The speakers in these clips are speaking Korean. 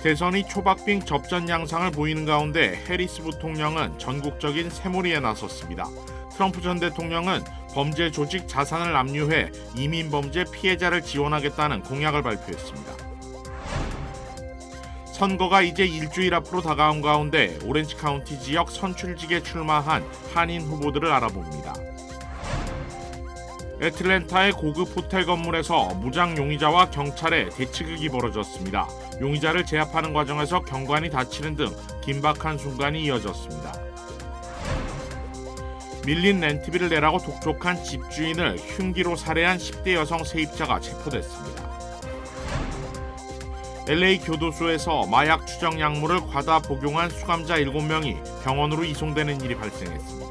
대선이 초박빙 접전 양상을 보이는 가운데 해리스 부통령은 전국적인 새몰이에 나섰습니다. 트럼프 전 대통령은 범죄 조직 자산을 압류해 이민 범죄 피해자를 지원하겠다는 공약을 발표했습니다. 선거가 이제 일주일 앞으로 다가온 가운데 오렌지 카운티 지역 선출직에 출마한 한인 후보들을 알아봅니다. 애틀랜타의 고급 호텔 건물에서 무장 용의자와 경찰의 대치극이 벌어졌습니다. 용의자를 제압하는 과정에서 경관이 다치는 등 긴박한 순간이 이어졌습니다. 밀린 렌트비를 내라고 독촉한 집주인을 흉기로 살해한 10대 여성 세입자가 체포됐습니다. LA 교도소에서 마약 추정 약물을 과다 복용한 수감자 7명이 병원으로 이송되는 일이 발생했습니다.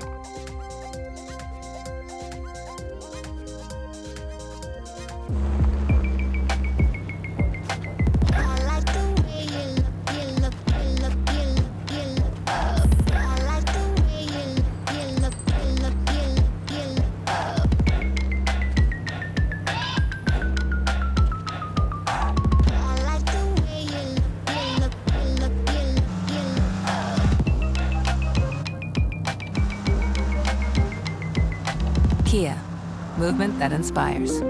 Kia, movement that inspires.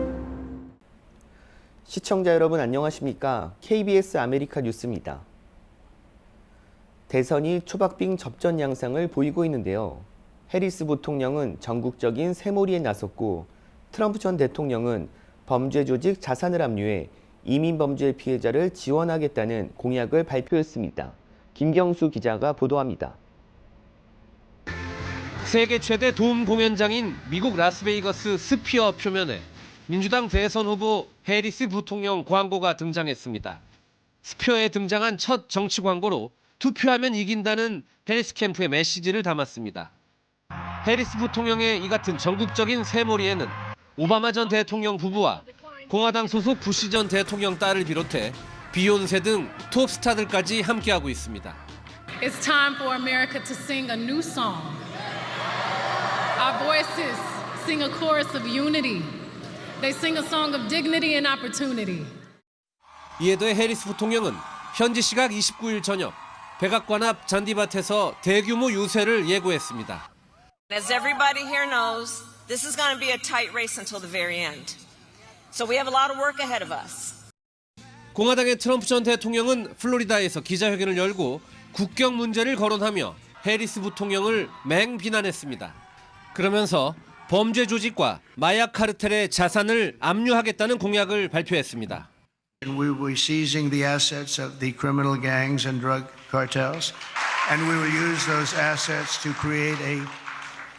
시청자 여러분 안녕하십니까? KBS 아메리카 뉴스입니다. 대선이 초박빙 접전 양상을 보이고 있는데요. 해리스 부통령은 전국적인 새몰이에 나섰고 트럼프 전 대통령은 범죄 조직 자산을 압류해 이민 범죄 피해자를 지원하겠다는 공약을 발표했습니다. 김경수 기자가 보도합니다. 세계 최대 돔 공연장인 미국 라스베이거스 스피어 표면에 민주당 대선 후보 해리스 부통령 광고가 등장했습니다. 스피어에 등장한 첫 정치 광고로 투표하면 이긴다는 해리스 캠프의 메시지를 담았습니다. 해리스 부통령의 이 같은 전국적인 새몰이에는 오바마 전 대통령 부부와 공화당 소속 부시 전 대통령 딸을 비롯해 비욘세 등 톱 스타들까지 함께하고 있습니다. It's time for America to sing a new song. Our voices sing a chorus of unity. They sing a song of dignity and opportunity. 이에 더해 해리스 부통령은 현지 시각 29일 저녁 백악관 앞 잔디밭에서 대규모 유세를 예고했습니다. As everybody here knows, this is going to be a tight race until the very end. So we have a lot of work ahead of us. 공화당의 트럼프 전 대통령은 플로리다에서 기자회견을 열고 국경 문제를 거론하며 해리스 부통령을 맹비난했습니다. 그러면서 범죄 조직과 마약 카르텔의 자산을 압류하겠다는 공약을 발표했습니다. We will be seizing the assets of the criminal gangs and drug cartels, and we will use those assets to create a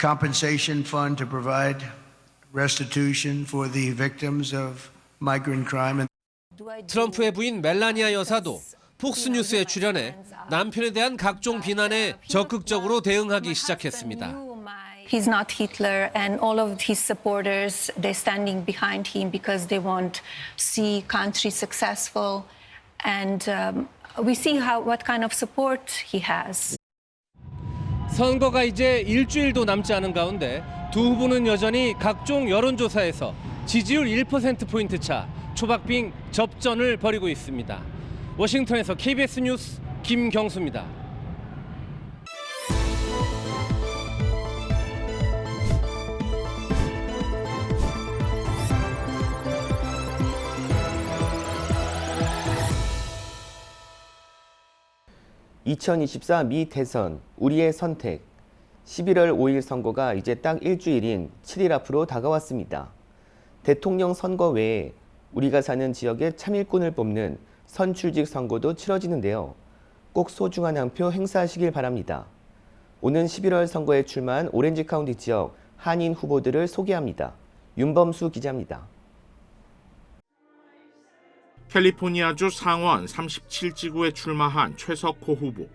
compensation fund to provide restitution for the victims of migrant crime. 트럼프의 부인 멜라니아 여사도 폭스뉴스에 출연해 남편에 대한 각종 비난에 적극적으로 대응하기 시작했습니다. He's not Hitler, and all of his supporters, they're standing behind him because they want to see country successful, and we see what kind of support he has. 선거가 이제 일주일도 남지 않은 가운데 두 후보는 여전히 각종 여론조사에서 지지율 1%포인트 차 초박빙 접전을 벌이고 있습니다. 워싱턴에서 KBS 뉴스 김경수입니다. (2024) 미 대선 우리의 선택 11월 5일 선거가 이제 딱 일주일인 7일 앞으로 다가왔습니다. 대통령 선거 외에 우리가 사는 지역의 참일꾼을 뽑는 선출직 선거도 치러지는데요. 꼭 소중한 한 표 행사하시길 바랍니다. 오는 11월 선거에 출마한 오렌지 카운티 지역 한인 후보들을 소개합니다. 윤범수 기자입니다. 캘리포니아주 상원 37지구에 출마한 최석호 후보.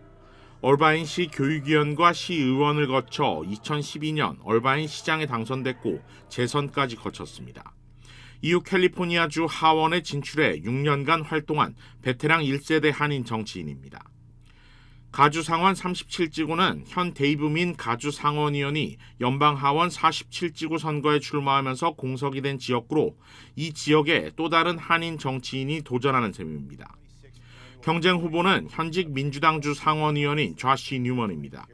얼바인시 교육위원과 시의원을 거쳐 2012년 얼바인 시장에 당선됐고 재선까지 거쳤습니다. 이후 캘리포니아주 하원에 진출해 6년간 활동한 베테랑 1세대 한인 정치인입니다. 가주 상원 37지구는 현 데이브민 가주 상원의원이 연방 하원 47지구 선거에 출마하면서 공석이 된 지역구로 이 지역에 또 다른 한인 정치인이 도전하는 셈입니다. 경쟁 후보는 현직 민주당주 상원의원인 좌시 뉴먼입니다.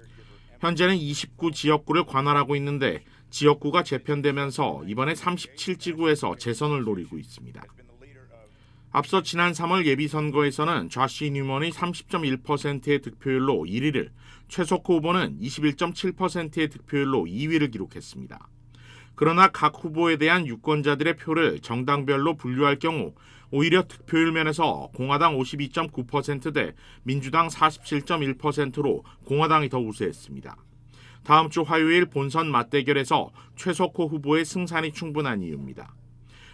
현재는 29 지역구를 관할하고 있는데 지역구가 재편되면서 이번에 37지구에서 재선을 노리고 있습니다. 앞서 지난 3월 예비선거에서는 좌시 뉴먼이 30.1%의 득표율로 1위를, 최석호 후보는 21.7%의 득표율로 2위를 기록했습니다. 그러나 각 후보에 대한 유권자들의 표를 정당별로 분류할 경우 오히려 득표율 면에서 공화당 52.9%대 민주당 47.1%로 공화당이 더 우세했습니다. 다음 주 화요일 본선 맞대결에서 최석호 후보의 승산이 충분한 이유입니다.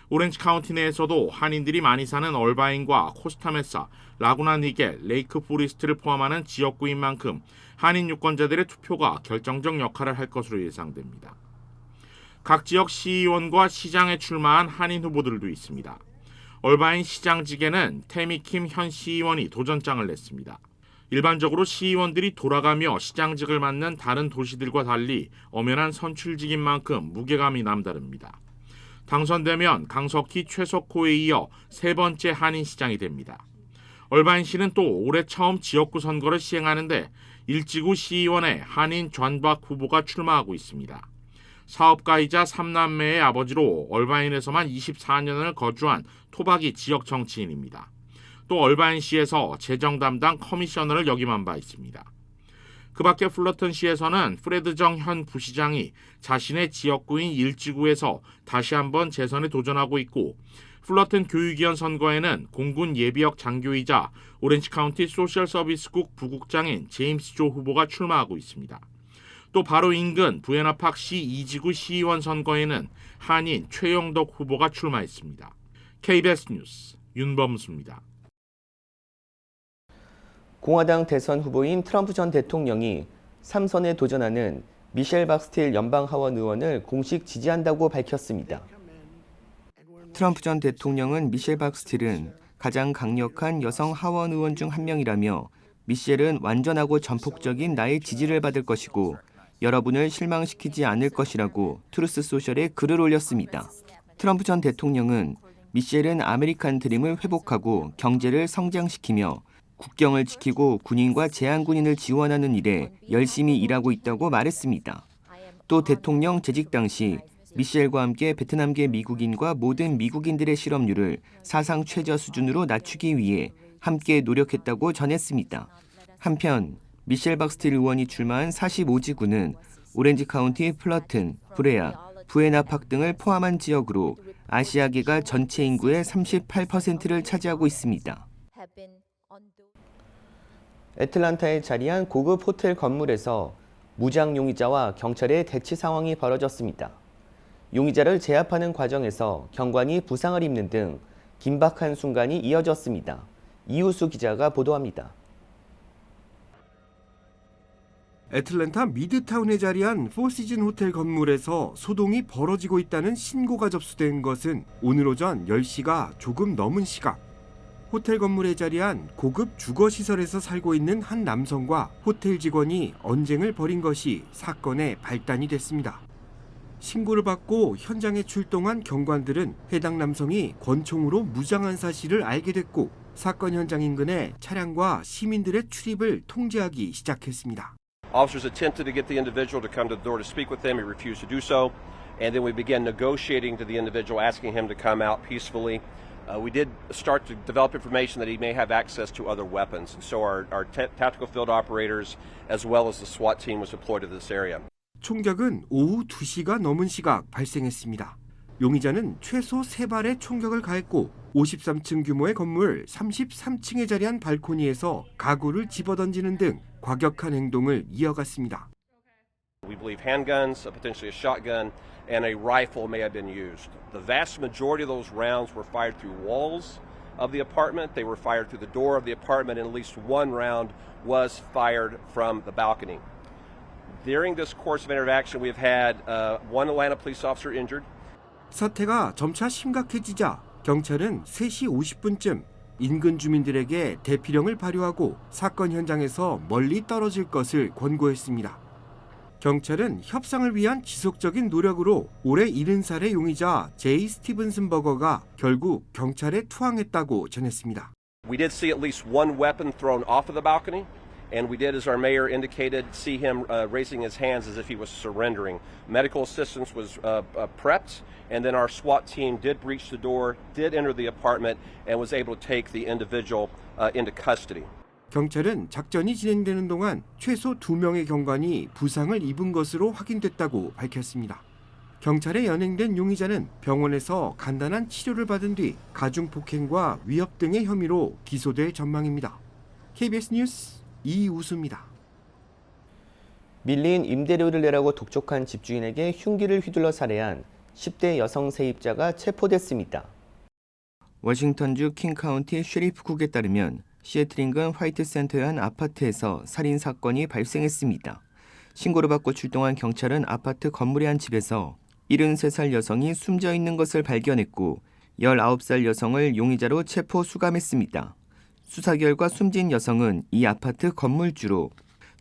오렌지 카운티 내에서도 한인들이 많이 사는 얼바인과 코스타메사, 라구나 니겔, 레이크 포리스트를 포함하는 지역구인 만큼 한인 유권자들의 투표가 결정적 역할을 할 것으로 예상됩니다. 각 지역 시의원과 시장에 출마한 한인 후보들도 있습니다. 얼바인 시장직에는 태미킴 현 시의원이 도전장을 냈습니다. 일반적으로 시의원들이 돌아가며 시장직을 맡는 다른 도시들과 달리 엄연한 선출직인 만큼 무게감이 남다릅니다. 당선되면 강석희, 최석호에 이어 세 번째 한인 시장이 됩니다. 얼바인시는 또 올해 처음 지역구 선거를 시행하는데 일지구 시의원에 한인 전박 후보가 출마하고 있습니다. 사업가이자 3남매의 아버지로 얼바인에서만 24년을 거주한 토박이 지역 정치인입니다. 또 얼바인시에서 재정 담당 커미셔너를 역임한 바 있습니다. 그 밖에 플러튼시에서는 프레드 정 현 부시장이 자신의 지역구인 일지구에서 다시 한번 재선에 도전하고 있고, 플러튼 교육위원 선거에는 공군 예비역 장교이자 오렌지 카운티 소셜 서비스국 부국장인 제임스 조 후보가 출마하고 있습니다. 또 바로 인근 부에나팍시 2지구 시의원 선거에는 한인 최영덕 후보가 출마했습니다. KBS 뉴스 윤범수입니다. 공화당 대선 후보인 트럼프 전 대통령이 3선에 도전하는 미셸 박스틸 연방 하원 의원을 공식 지지한다고 밝혔습니다. 트럼프 전 대통령은 미셸 박스틸은 가장 강력한 여성 하원 의원 중 한 명이라며 미셸은 완전하고 전폭적인 나의 지지를 받을 것이고 여러분을 실망시키지 않을 것이라고 트루스 소셜에 글을 올렸습니다. 트럼프 전 대통령은 미셸은 아메리칸 드림을 회복하고 경제를 성장시키며 국경을 지키고 군인과 제한군인을 지원하는 일에 열심히 일하고 있다고 말했습니다. 또 대통령 재직 당시 미셸과 함께 베트남계 미국인과 모든 미국인들의 실업률을 사상 최저 수준으로 낮추기 위해 함께 노력했다고 전했습니다. 한편 미셸 박스틸 의원이 출마한 45지구는 오렌지 카운티 플러튼, 브레아, 부에나팍 등을 포함한 지역으로 아시아계가 전체 인구의 38%를 차지하고 있습니다. 애틀란타에 자리한 고급 호텔 건물에서 무장 용의자와 경찰의 대치 상황이 벌어졌습니다. 용의자를 제압하는 과정에서 경관이 부상을 입는 등 긴박한 순간이 이어졌습니다. 이우수 기자가 보도합니다. 애틀랜타 미드타운에 자리한 포시즌 호텔 건물에서 소동이 벌어지고 있다는 신고가 접수된 것은 오늘 오전 10시가 조금 넘은 시각. 호텔 건물에 자리한 고급 주거시설에서 살고 있는 한 남성과 호텔 직원이 언쟁을 벌인 것이 사건의 발단이 됐습니다. 신고를 받고 현장에 출동한 경관들은 해당 남성이 권총으로 무장한 사실을 알게 됐고 사건 현장 인근에 차량과 시민들의 출입을 통제하기 시작했습니다. Officers attempted to get the individual to come to the door to speak with them. He refused to do so. And then we began negotiating to the individual, asking him to come out peacefully. We did start to develop information that he may have access to other weapons. And so our tactical field operators, as well as the SWAT team, was deployed to this area. 총격은 오후 2시가 넘은 시각 발생했습니다. 용의자는 최소 3발의 총격을 가했고 53층 규모의 건물 33층에 자리한 발코니에서 가구를 집어던지는 등 과격한 행동을 이어갔습니다. We believe handguns, potentially a shotgun, and a rifle may have been used. The vast majority of those rounds were fired through walls of the apartment. They were fired through the door of the apartment, and at least one round was fired from the balcony. During this course of interaction, we have had one Atlanta police officer injured. 사태가 점차 심각해지자 경찰은 3시 50분쯤 인근 주민들에게 대피령을 발효하고 사건 현장에서 멀리 떨어질 것을 권고했습니다. 경찰은 협상을 위한 지속적인 노력으로 올해 70살의 용의자 제이 스티븐슨 버거가 결국 경찰에 투항했다고 전했습니다. We did see at least one weapon thrown off of the balcony, and we did, as our mayor indicated, see him raising his hands as if he was surrendering. Medical assistance was prepped, and then our SWAT team did breach the door, did enter the apartment, and was able to take the individual into custody. 경찰은 작전이 진행되는 동안 최소 2명의 경관이 부상을 입은 것으로 확인됐다고 밝혔습니다. 경찰에 연행된 용의자는 병원에서 간단한 치료를 받은 뒤 가중폭행과 위협 등의 혐의로 기소될 전망입니다. KBS 뉴스 이우수입니다. 밀린 임대료를 내라고 독촉한 집주인에게 흉기를 휘둘러 살해한 10대 여성 세입자가 체포됐습니다. 워싱턴주 킹카운티 셰리프국에 따르면 시애틀 인근 화이트센터의 한 아파트에서 살인 사건이 발생했습니다. 신고를 받고 출동한 경찰은 아파트 건물의 한 집에서 73살 여성이 숨져 있는 것을 발견했고 19살 여성을 용의자로 체포 수감했습니다. 수사 결과 숨진 여성은 이 아파트 건물주로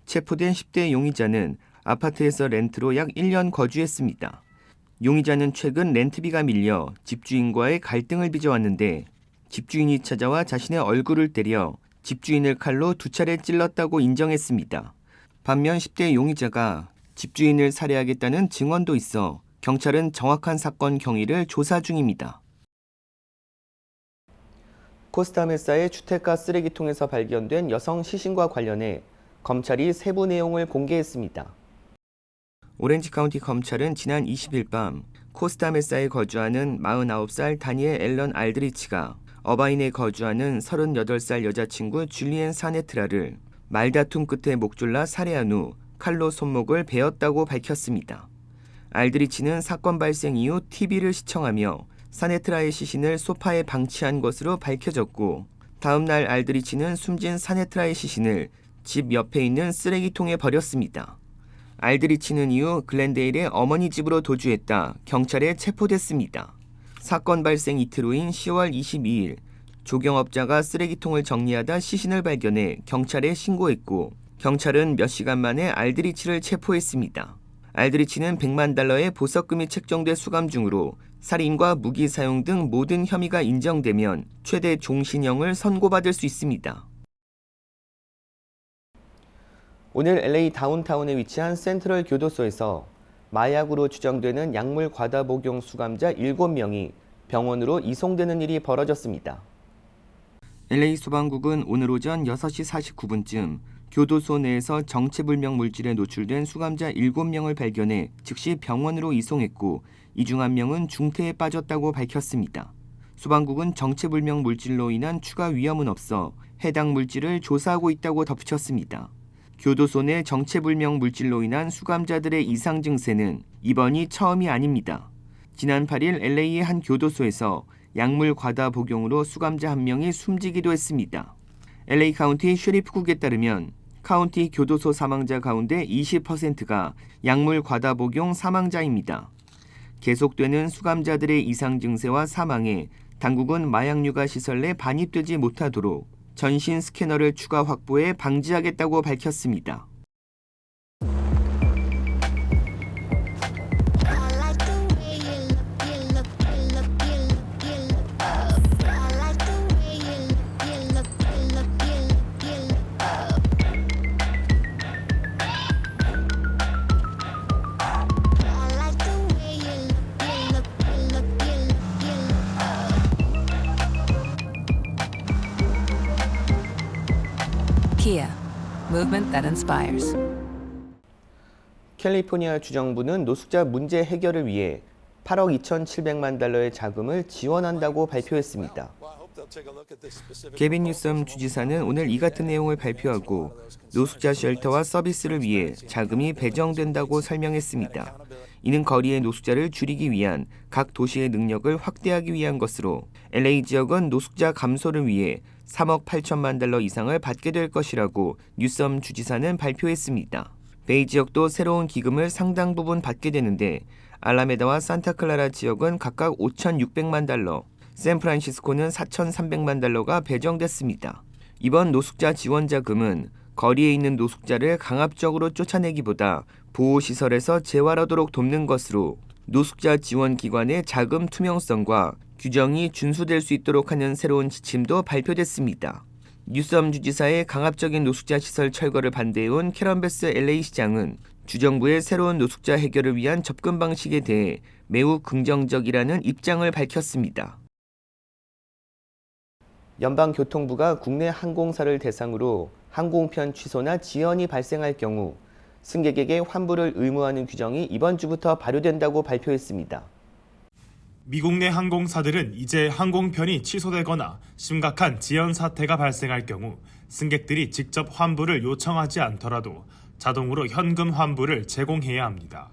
체포된 10대 용의자는 아파트에서 렌트로 약 1년 거주했습니다. 용의자는 최근 렌트비가 밀려 집주인과의 갈등을 빚어왔는데 집주인이 찾아와 자신의 얼굴을 때려 집주인을 칼로 2차례 찔렀다고 인정했습니다. 반면 10대 용의자가 집주인을 살해하겠다는 증언도 있어 경찰은 정확한 사건 경위를 조사 중입니다. 코스타메사의 주택가 쓰레기통에서 발견된 여성 시신과 관련해 검찰이 세부 내용을 공개했습니다. 오렌지 카운티 검찰은 지난 20일 밤 코스타메사에 거주하는 49살 다니엘 앨런 알드리치가 어바인에 거주하는 38살 여자친구 줄리엔 사네트라를 말다툼 끝에 목 졸라 살해한 후 칼로 손목을 베었다고 밝혔습니다. 알드리치는 사건 발생 이후 TV를 시청하며 사네트라의 시신을 소파에 방치한 것으로 밝혀졌고 다음 날 알드리치는 숨진 사네트라의 시신을 집 옆에 있는 쓰레기통에 버렸습니다. 알드리치는 이후 글렌데일의 어머니 집으로 도주했다 경찰에 체포됐습니다. 사건 발생 이틀 후인 10월 22일 조경업자가 쓰레기통을 정리하다 시신을 발견해 경찰에 신고했고 경찰은 몇 시간 만에 알드리치를 체포했습니다. 알드리치는 $100만 보석금이 책정돼 수감 중으로 살인과 무기 사용 등 모든 혐의가 인정되면 최대 종신형을 선고받을 수 있습니다. 오늘 LA 다운타운에 위치한 센트럴 교도소에서 마약으로 추정되는 약물 과다 복용 수감자 7명이 병원으로 이송되는 일이 벌어졌습니다. LA 소방국은 오늘 오전 6시 49분쯤 교도소 내에서 정체불명 물질에 노출된 수감자 7명을 발견해 즉시 병원으로 이송했고 이 중 1명은 중태에 빠졌다고 밝혔습니다. 소방국은 정체불명 물질로 인한 추가 위험은 없어 해당 물질을 조사하고 있다고 덧붙였습니다. 교도소 내 정체불명 물질로 인한 수감자들의 이상 증세는 이번이 처음이 아닙니다. 지난 8일 LA의 한 교도소에서 약물 과다 복용으로 수감자 1명이 숨지기도 했습니다. LA 카운티 셰리프국에 따르면 카운티 교도소 사망자 가운데 20%가 약물 과다 복용 사망자입니다. 계속되는 수감자들의 이상 증세와 사망에 당국은 마약 유가 시설 내 반입되지 못하도록 전신 스캐너를 추가 확보해 방지하겠다고 밝혔습니다. Kia, movement that inspires. 캘리포니아 주정부는 노숙자 문제 해결을 위해 $8억 2,700만 달러의 자금을 지원한다고 발표했습니다. 게빈 뉴섬 주지사는 오늘 이 같은 내용을 발표하고 노숙자 쉘터와 서비스를 위해 자금이 배정된다고 설명했습니다. 이는 거리의 노숙자를 줄이기 위한 각 도시의 능력을 확대하기 위한 것으로 LA 지역은 노숙자 감소를 위해 3억 8천만 달러 이상을 받게 될 것이라고 뉴섬 주지사는 발표했습니다. 베이 지역도 새로운 기금을 상당 부분 받게 되는데 알라메다와 산타클라라 지역은 각각 5,600만 달러, 샌프란시스코는 4,300만 달러가 배정됐습니다. 이번 노숙자 지원 자금은 거리에 있는 노숙자를 강압적으로 쫓아내기보다 보호시설에서 재활하도록 돕는 것으로 노숙자 지원 기관의 자금 투명성과 규정이 준수될 수 있도록 하는 새로운 지침도 발표됐습니다. 뉴섬 주지사의 강압적인 노숙자 시설 철거를 반대해온 캐런 베스 LA 시장은 주정부의 새로운 노숙자 해결을 위한 접근 방식에 대해 매우 긍정적이라는 입장을 밝혔습니다. 연방교통부가 국내 항공사를 대상으로 항공편 취소나 지연이 발생할 경우 승객에게 환불을 의무화하는 규정이 이번 주부터 발효된다고 발표했습니다. 미국 내 항공사들은 이제 항공편이 취소되거나 심각한 지연 사태가 발생할 경우 승객들이 직접 환불을 요청하지 않더라도 자동으로 현금 환불을 제공해야 합니다.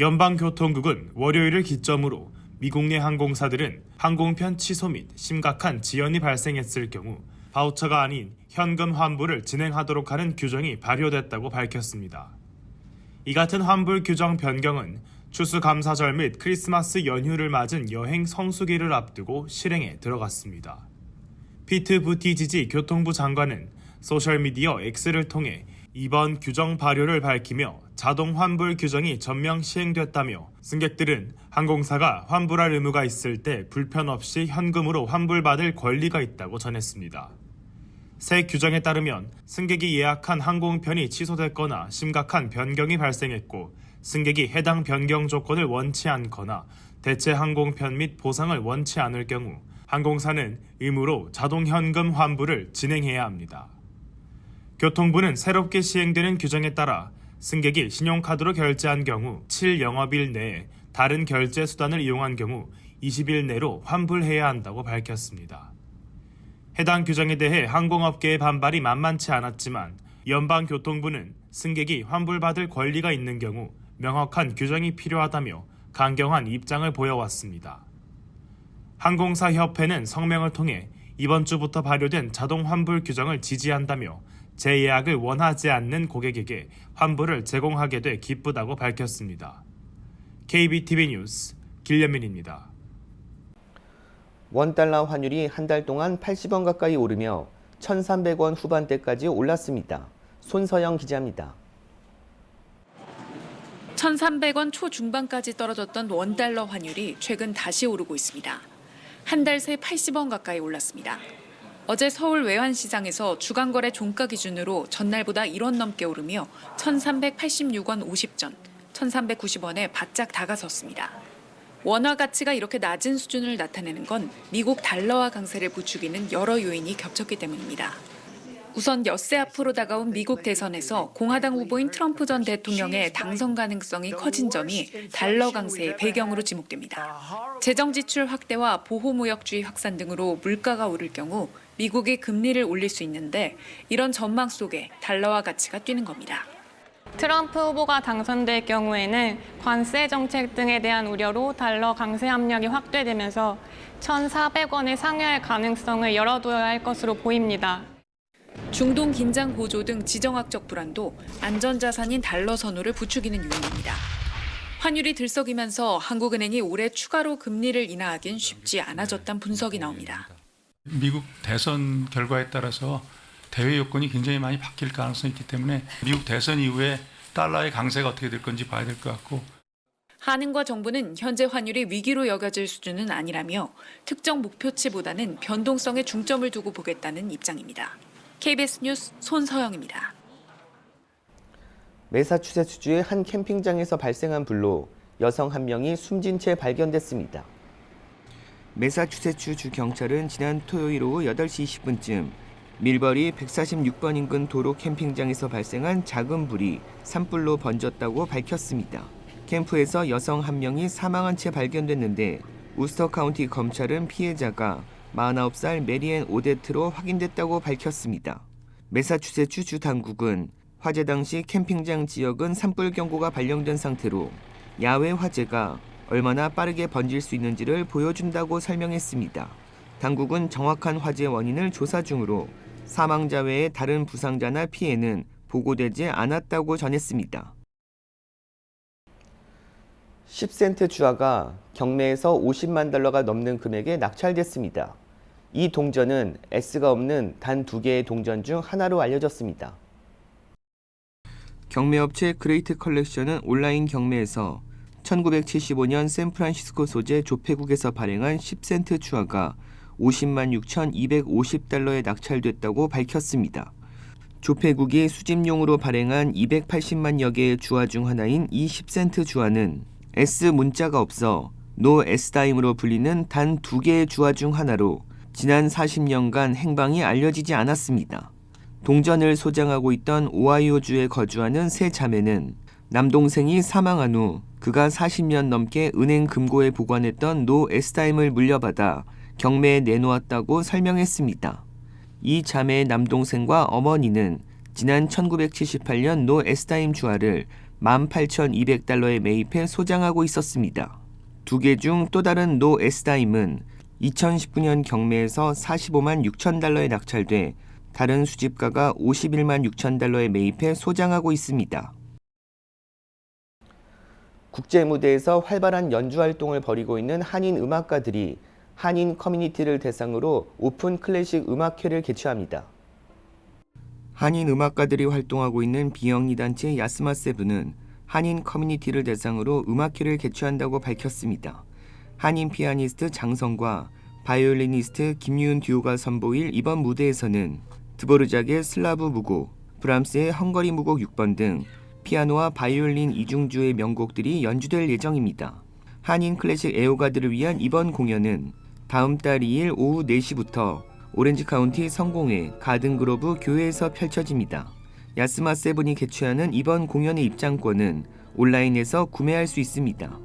연방교통국은 월요일을 기점으로 미국 내 항공사들은 항공편 취소 및 심각한 지연이 발생했을 경우 바우처가 아닌 현금 환불을 진행하도록 하는 규정이 발효됐다고 밝혔습니다. 이 같은 환불 규정 변경은 추수감사절 및 크리스마스 연휴를 맞은 여행 성수기를 앞두고 실행에 들어갔습니다. 피트 부티지지 교통부 장관은 소셜미디어 X를 통해 이번 규정 발효를 밝히며 자동 환불 규정이 전면 시행됐다며 승객들은 항공사가 환불할 의무가 있을 때 불편 없이 현금으로 환불받을 권리가 있다고 전했습니다. 새 규정에 따르면 승객이 예약한 항공편이 취소됐거나 심각한 변경이 발생했고 승객이 해당 변경 조건을 원치 않거나 대체 항공편 및 보상을 원치 않을 경우 항공사는 의무로 자동 현금 환불을 진행해야 합니다. 교통부는 새롭게 시행되는 규정에 따라 승객이 신용카드로 결제한 경우 7영업일 내에 다른 결제 수단을 이용한 경우 20일 내로 환불해야 한다고 밝혔습니다. 해당 규정에 대해 항공업계의 반발이 만만치 않았지만 연방교통부는 승객이 환불받을 권리가 있는 경우 명확한 규정이 필요하다며 강경한 입장을 보여왔습니다. 항공사협회는 성명을 통해 이번 주부터 발효된 자동 환불 규정을 지지한다며 재예약을 원하지 않는 고객에게 환불을 제공하게 돼 기쁘다고 밝혔습니다. KBTV 뉴스 길련민입니다. 원달러 환율이 한 달 동안 80원 가까이 오르며 1,300원 후반대까지 올랐습니다. 손서영 기자입니다. 1,300원 초중반까지 떨어졌던 원달러 환율이 최근 다시 오르고 있습니다. 한 달 새 80원 가까이 올랐습니다. 어제 서울 외환시장에서 주간거래 종가 기준으로 전날보다 1원 넘게 오르며 1,386원 50전, 1,390원에 바짝 다가섰습니다. 원화 가치가 이렇게 낮은 수준을 나타내는 건 미국 달러화 강세를 부추기는 여러 요인이 겹쳤기 때문입니다. 우선 엿새 앞으로 다가온 미국 대선에서 공화당 후보인 트럼프 전 대통령의 당선 가능성이 커진 점이 달러 강세의 배경으로 지목됩니다. 재정 지출 확대와 보호무역주의 확산 등으로 물가가 오를 경우 미국이 금리를 올릴 수 있는데 이런 전망 속에 달러화 가치가 뛰는 겁니다. 트럼프 후보가 당선될 경우에는 관세 정책 등에 대한 우려로 달러 강세 압력이 확대되면서 1,400원에 상회할 가능성을 열어둬야 할 것으로 보입니다. 중동 긴장 고조 등 지정학적 불안도 안전자산인 달러 선호를 부추기는 요인입니다. 환율이 들썩이면서 한국은행이 올해 추가로 금리를 인하하긴 쉽지 않아졌다는 분석이 나옵니다. 미국 대선 결과에 따라서 대외 요건이 굉장히 많이 바뀔 가능성이 있기 때문에 미국 대선 이후에 달러의 강세가 어떻게 될 건지 봐야 될 것 같고. 한은과 정부는 현재 환율이 위기로 여겨질 수준은 아니라며 특정 목표치보다는 변동성에 중점을 두고 보겠다는 입장입니다. KBS 뉴스 손서영입니다. 매사추세츠주의 한 캠핑장에서 발생한 불로 여성 한 명이 숨진 채 발견됐습니다. 매사추세츠 주 경찰은 지난 토요일 오후 8시 20분쯤 밀버리 146번 인근 도로 캠핑장에서 발생한 작은 불이 산불로 번졌다고 밝혔습니다. 캠프에서 여성 한 명이 사망한 채 발견됐는데 우스터 카운티 검찰은 피해자가 49살 메리앤 오데트로 확인됐다고 밝혔습니다. 매사추세츠 주 당국은 화재 당시 캠핑장 지역은 산불 경고가 발령된 상태로 야외 화재가 얼마나 빠르게 번질 수 있는지를 보여준다고 설명했습니다. 당국은 정확한 화재 원인을 조사 중으로 사망자 외에 다른 부상자나 피해는 보고되지 않았다고 전했습니다. 10센트 주화가 경매에서 50만 달러가 넘는 금액에 낙찰됐습니다. 이 동전은 S가 없는 단 2개의 동전 중 하나로 알려졌습니다. 경매업체 그레이트 컬렉션은 온라인 경매에서 1975년 샌프란시스코 소재 조폐국에서 발행한 10센트 주화가 50만 6,250달러에 낙찰됐다고 밝혔습니다. 조폐국이 수집용으로 발행한 280만여 개의 주화 중 하나인 이 10센트 주화는 S 문자가 없어 노 S다임으로 불리는 단 2개의 주화 중 하나로 지난 40년간 행방이 알려지지 않았습니다. 동전을 소장하고 있던 오하이오주에 거주하는 세 자매는 남동생이 사망한 후 그가 40년 넘게 은행 금고에 보관했던 노 S다임을 물려받아 경매에 내놓았다고 설명했습니다. 이 자매의 남동생과 어머니는 지난 1978년 노 S다임 주화를 18,200달러에 매입해 소장하고 있었습니다. 2개 중 또 다른 노 S다임은 2019년 경매에서 45만 6천 달러에 낙찰돼 다른 수집가가 51만 6천 달러에 매입해 소장하고 있습니다. 국제 무대에서 활발한 연주 활동을 벌이고 있는 한인 음악가들이 한인 커뮤니티를 대상으로 오픈 클래식 음악회를 개최합니다. 한인 음악가들이 활동하고 있는 비영리 단체 야스마7은 한인 커뮤니티를 대상으로 음악회를 개최한다고 밝혔습니다. 한인 피아니스트 장성과 바이올리니스트 김유은 듀오가 선보일 이번 무대에서는 드보르작의 슬라브 무곡, 브람스의 헝거리 무곡 6번 등 피아노와 바이올린 이중주의 명곡들이 연주될 예정입니다. 한인 클래식 애호가들을 위한 이번 공연은 다음 달 2일 오후 4시부터 오렌지 카운티 성공회 가든그로브 교회에서 펼쳐집니다. 야스마7이 개최하는 이번 공연의 입장권은 온라인에서 구매할 수 있습니다.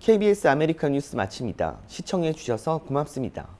KBS 아메리칸 뉴스 마칩니다. 시청해 주셔서 고맙습니다.